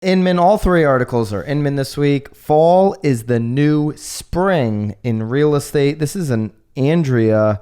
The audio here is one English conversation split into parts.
Inman, all three articles are Inman this week. Fall is the new spring in real estate. This is an Andrea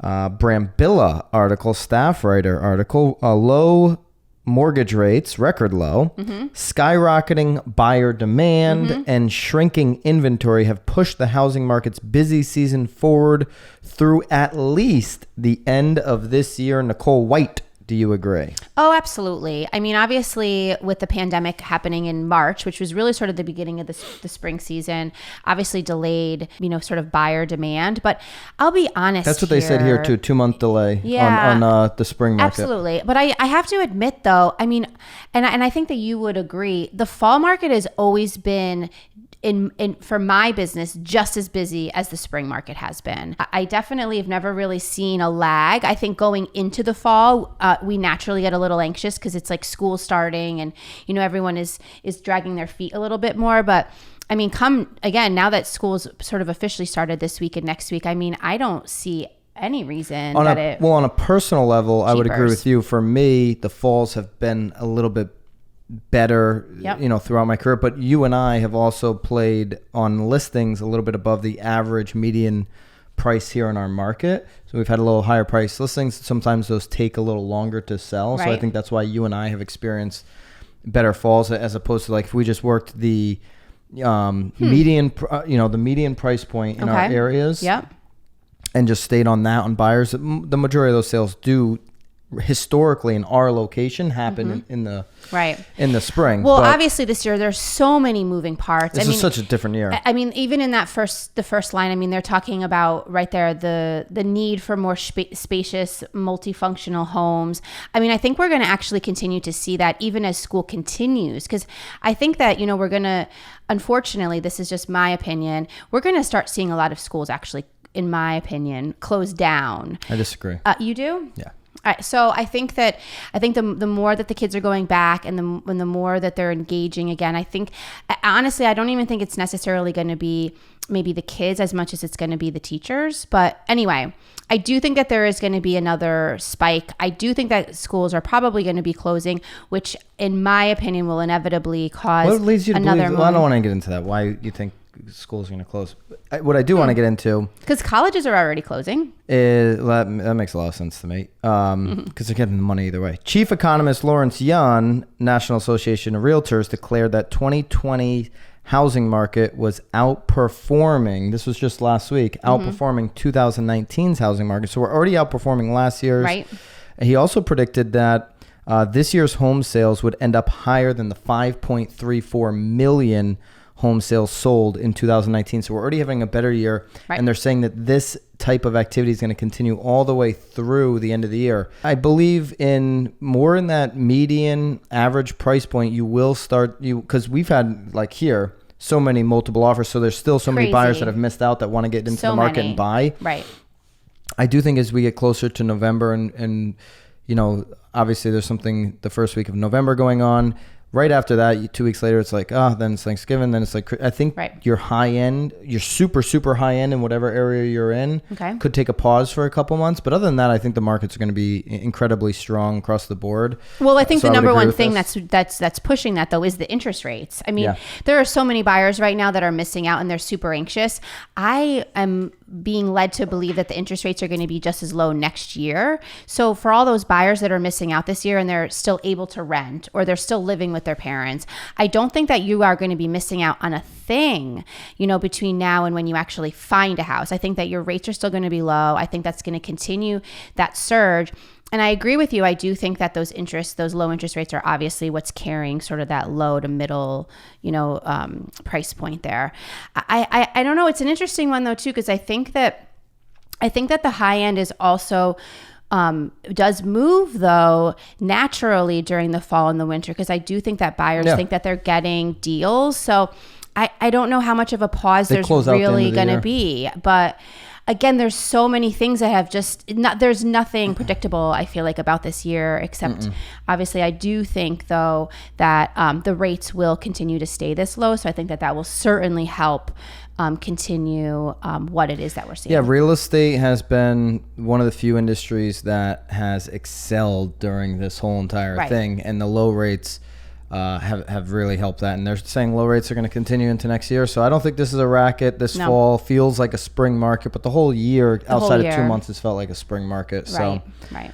Brambilla article, staff writer article. Low mortgage rates, record low, skyrocketing buyer demand, and shrinking inventory have pushed the housing market's busy season forward through at least the end of this year. Nicole White, do you agree? Oh, absolutely. I mean, obviously, with the pandemic happening in March, which was really sort of the beginning of the spring season, obviously delayed, sort of buyer demand. But I'll be honest, that's what they said here too, 2-month delay on the spring market. Absolutely. But I have to admit, though, I mean, and I think that you would agree, the fall market has always been for my business, just as busy as the spring market has been. I definitely have never really seen a lag. I think going into the fall, we naturally get a little anxious because it's like school starting and, everyone is dragging their feet a little bit more. But I mean, now that school's sort of officially started this week and next week, I mean, I don't see any reason on a personal level, cheapers. I would agree with you. For me, the falls have been a little bit better, throughout my career. But you and I have also played on listings a little bit above the average median price here in our market. So we've had a little higher price listings. Sometimes those take a little longer to sell. Right. So I think that's why you and I have experienced better falls as opposed to like if we just worked the median, the median price point in our areas and just stayed on that on buyers. The majority of those sales do historically in our location happen in the spring. Well, but obviously this year there's so many moving parts. This is such a different year. I mean, even in the first line, I mean, they're talking about right there the need for more spacious, multifunctional homes. I mean, I think we're going to actually continue to see that even as school continues, because I think that we're going to, unfortunately, this is just my opinion, we're going to start seeing a lot of schools actually, in my opinion, close down. I disagree. You do? Yeah. So I think the more that the kids are going back and the more that they're engaging again, I think, honestly, I don't even think it's necessarily going to be maybe the kids as much as it's going to be the teachers. But anyway, I do think that there is going to be another spike. I do think that schools are probably going to be closing, which in my opinion will inevitably cause what leads you to another believe, well, I don't want to get into that. Why you think schools are going to close? What I do want to get into, because colleges are already closing, that makes a lot of sense to me, because they're getting the money either way. Chief economist Lawrence Yun, National Association of Realtors, declared that 2020 housing market was outperforming, this was just last week, outperforming 2019's housing market. So we're already outperforming last year's. Right. He also predicted that this year's home sales would end up higher than the 5.34 million home sales sold in 2019. So we're already having a better year. Right. And they're saying that this type of activity is going to continue all the way through the end of the year. I believe in more in that median average price point. You will start, because we've had like here so many multiple offers. So there's still so many buyers that have missed out that want to get into the market and buy. Right. I do think as we get closer to November and obviously there's something the first week of November going on. Right after that, 2 weeks later, it's like, then it's Thanksgiving. Then it's like, I think your high end, your super, super high end in whatever area you're in could take a pause for a couple months. But other than that, I think the markets are going to be incredibly strong across the board. Well, I think the number one thing that's pushing that, though, is the interest rates. I mean, there are so many buyers right now that are missing out and they're super anxious. I am being led to believe that the interest rates are going to be just as low next year. So for all those buyers that are missing out this year and they're still able to rent or they're still living with their parents, I don't think that you are going to be missing out on a thing, between now and when you actually find a house. I think that your rates are still going to be low. I think that's going to continue that surge. And I agree with you. I do think that those low interest rates are obviously what's carrying sort of that low to middle, price point there. I don't know. It's an interesting one though too, because I think that the high end is also does move though naturally during the fall and the winter, because I do think that buyers think that they're getting deals. So I don't know how much of a pause there's really going to be, but again, there's so many things that have there's nothing predictable, I feel like, about this year, except obviously I do think, though, that the rates will continue to stay this low. So I think that will certainly help continue what it is that we're seeing. Yeah, real estate has been one of the few industries that has excelled during this whole entire thing. And the low rates have really helped that. And they're saying low rates are going to continue into next year. So I don't think this is a racket. This fall feels like a spring market, but the whole year, outside of 2 months, has felt like a spring market. So right.